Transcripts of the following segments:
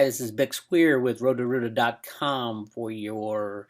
This is Bix Weir with rotoruta.com for your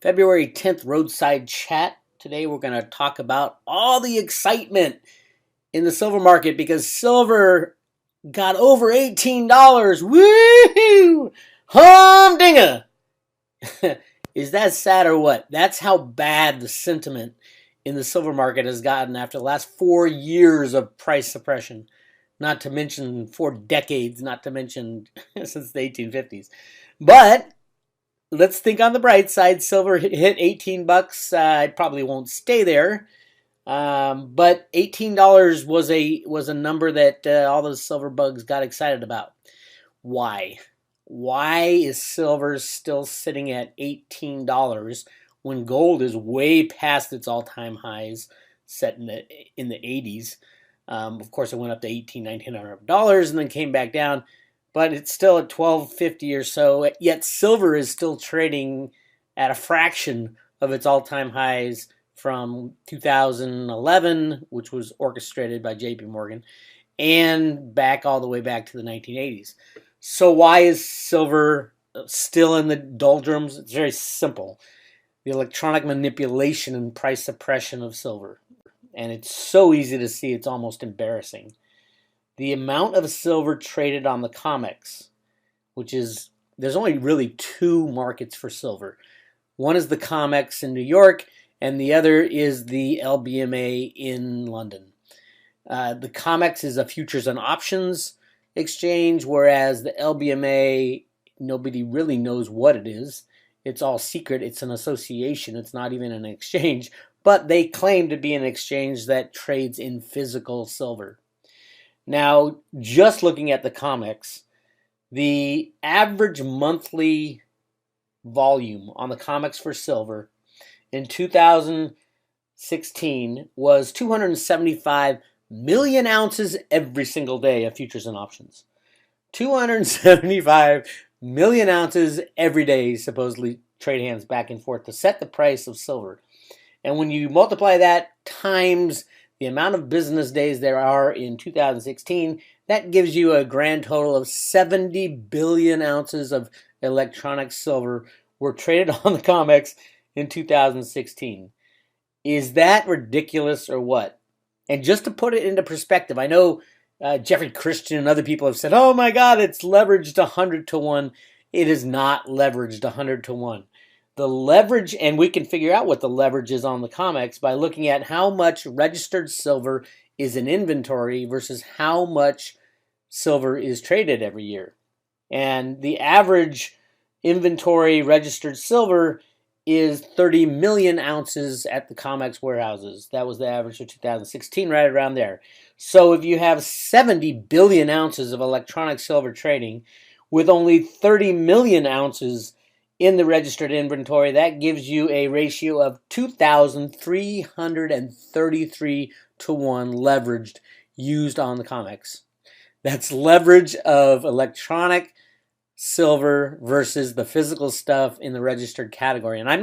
February 10th roadside chat. Today we're going to talk about all the excitement in the silver market because silver got over $18. Woohoo! Humdinger! Is that sad or what? That's how bad the sentiment in the silver market has gotten after the last 4 years of price suppression. Not to mention 4 decades, not to mention since the 1850s. But let's think on the bright side. Silver hit 18 bucks. It probably won't stay there. But $18 was a number that all those silver bugs got excited about. Why? Why is silver still sitting at $18 when gold is way past its all-time highs set in the 80s? Of course, it went up to $1,900 and then came back down, but it's still at $12.50 or so. Yet silver is still trading at a fraction of its all-time highs from 2011, which was orchestrated by J.P. Morgan, and back all the way back to the 1980s. So why is silver still in the doldrums? It's very simple. The electronic manipulation and price suppression of silver. And it's so easy to see, it's almost embarrassing. The amount of silver traded on the COMEX, which is, there's only really 2 markets for silver. One is the COMEX in New York, and the other is the LBMA in London. The COMEX is a futures and options exchange, whereas the LBMA, nobody really knows what it is. It's all secret. It's an association. It's not even an exchange. But they claim to be an exchange that trades in physical silver. Now, just looking at the COMEX, the average monthly volume on the COMEX for silver in 2016 was 275 million ounces every single day of futures and options. 275 million ounces every day, supposedly trade hands back and forth to set the price of silver. And when you multiply that times the amount of business days there are in 2016, that gives you a grand total of 70 billion ounces of electronic silver were traded on the COMEX in 2016. Is that ridiculous or what? And just to put it into perspective, I know Jeffrey Christian and other people have said, oh my God, it's leveraged 100 to 1. It is not leveraged 100 to 1. The leverage, and we can figure out what the leverage is on the COMEX by looking at how much registered silver is in inventory versus how much silver is traded every year. And the average inventory registered silver is 30 million ounces at the COMEX warehouses. That was the average for 2016, right around there. So if you have 70 billion ounces of electronic silver trading with only 30 million ounces in the registered inventory, that gives you a ratio of 2,333 to 1 leveraged used on the COMEX. That's leverage of electronic silver versus the physical stuff in the registered category. And I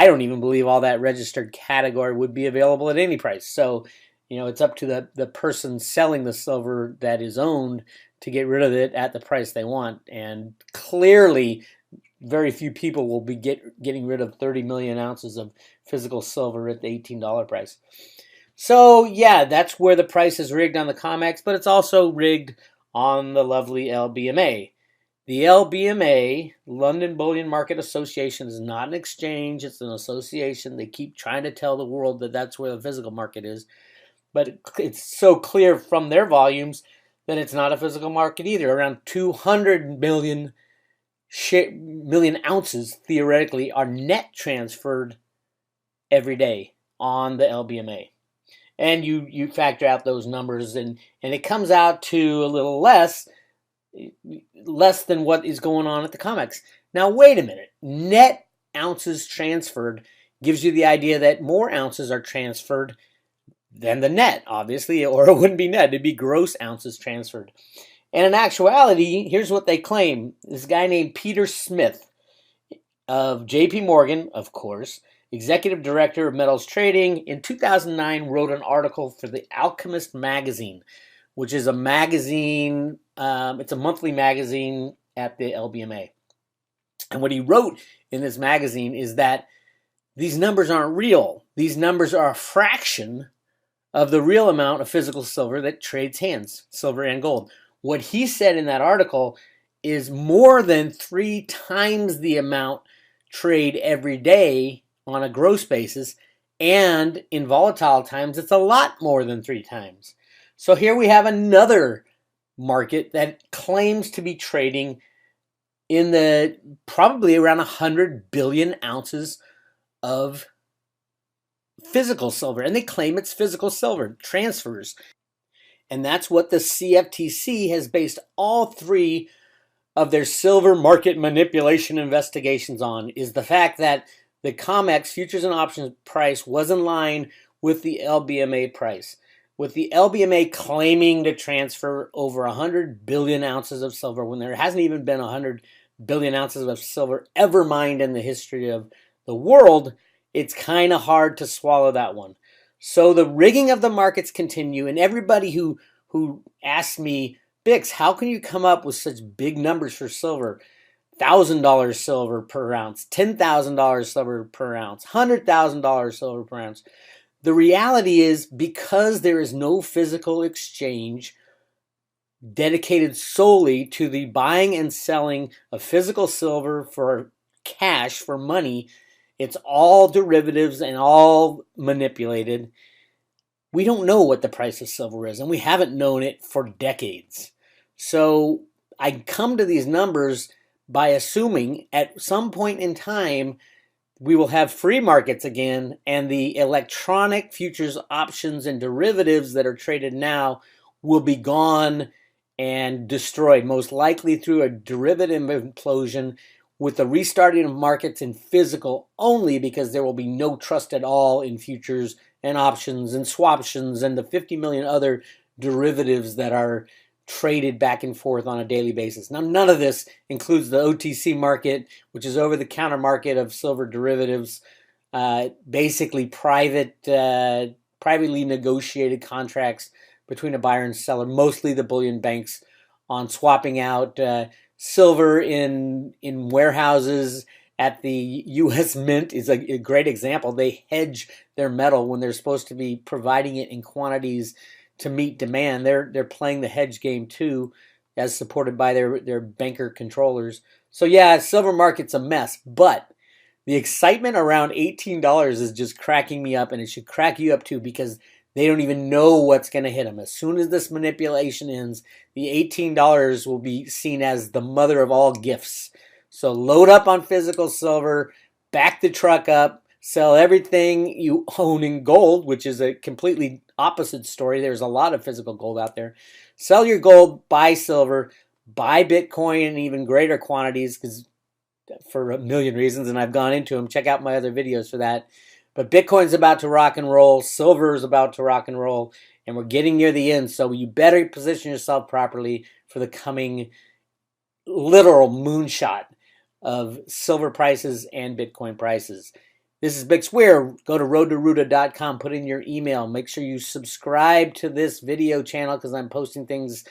don't even believe all that registered category would be available at any price. So, it's up to the person selling the silver that is owned to get rid of it at the price they want. And clearly, very few people will be getting rid of 30 million ounces of physical silver at the $18 price. So, yeah, that's where the price is rigged on the COMEX, but it's also rigged on the lovely LBMA. The LBMA, London Bullion Market Association, is not an exchange. It's an association. They keep trying to tell the world that that's where the physical market is. But it's so clear from their volumes that it's not a physical market either. Around 200 million ounces, theoretically, are net transferred every day on the LBMA. And you factor out those numbers, and it comes out to a little less than what is going on at the COMEX. Now, wait a minute. Net ounces transferred gives you the idea that more ounces are transferred than the net, obviously, or it wouldn't be net. It'd be gross ounces transferred. And in actuality, here's what they claim. This guy named Peter Smith of J.P. Morgan, of course, executive director of metals trading, in 2009 wrote an article for The Alchemist magazine, which is a magazine, it's a monthly magazine at the LBMA. And what he wrote in this magazine is that these numbers aren't real. These numbers are a fraction of the real amount of physical silver that trades hands, silver and gold. What he said in that article is more than 3 times the amount trade every day on a gross basis, and in volatile times, it's a lot more than 3 times. So here we have another market that claims to be trading in the probably around 100 billion ounces of physical silver, and they claim it's physical silver transfers. And that's what the CFTC has based all 3 of their silver market manipulation investigations on, is the fact that the COMEX futures and options price was in line with the LBMA price, with the LBMA claiming to transfer over 100 billion ounces of silver when there hasn't even been 100 billion ounces of silver ever mined in the history of the world. It's kind of hard to swallow that one. So the rigging of the markets continue, and everybody who asks me, Bix, how can you come up with such big numbers for silver? $1,000 silver per ounce, $10,000 silver per ounce, $100,000 silver per ounce. The reality is, because there is no physical exchange dedicated solely to the buying and selling of physical silver for cash, for money, it's all derivatives and all manipulated. We don't know what the price of silver is, and we haven't known it for decades. So I come to these numbers by assuming at some point in time we will have free markets again, and the electronic futures, options, and derivatives that are traded now will be gone and destroyed, most likely through a derivative implosion, with the restarting of markets in physical only, because there will be no trust at all in futures and options and swaptions and the 50 million other derivatives that are traded back and forth on a daily basis. Now, none of this includes the OTC market, which is over-the-counter market of silver derivatives, basically privately negotiated contracts between a buyer and seller, mostly the bullion banks, on swapping out silver in warehouses at the U.S. Mint is a great example. They hedge their metal when they're supposed to be providing it in quantities to meet demand. They're playing the hedge game too, as supported by their banker controllers. So yeah, silver market's a mess, but the excitement around $18 is just cracking me up, and it should crack you up too, because they don't even know what's going to hit them. As soon as this manipulation ends, the $18 will be seen as the mother of all gifts. So load up on physical silver, back the truck up, sell everything you own in gold, which is a completely opposite story. There's a lot of physical gold out there. Sell your gold, buy silver, buy Bitcoin in even greater quantities, because for a million reasons, and I've gone into them. Check out my other videos for that. But Bitcoin's about to rock and roll. Silver is about to rock and roll. And we're getting near the end. So you better position yourself properly for the coming literal moonshot of silver prices and Bitcoin prices. This is Bix Weir. Go to roadtoruta.com. Put in your email. Make sure you subscribe to this video channel, because I'm posting things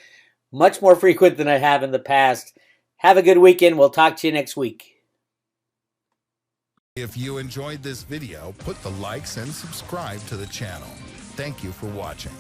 much more frequent than I have in the past. Have a good weekend. We'll talk to you next week. If you enjoyed this video, put the likes and subscribe to the channel. Thank you for watching.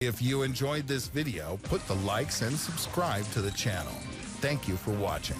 If you enjoyed this video, put the likes and subscribe to the channel. Thank you for watching.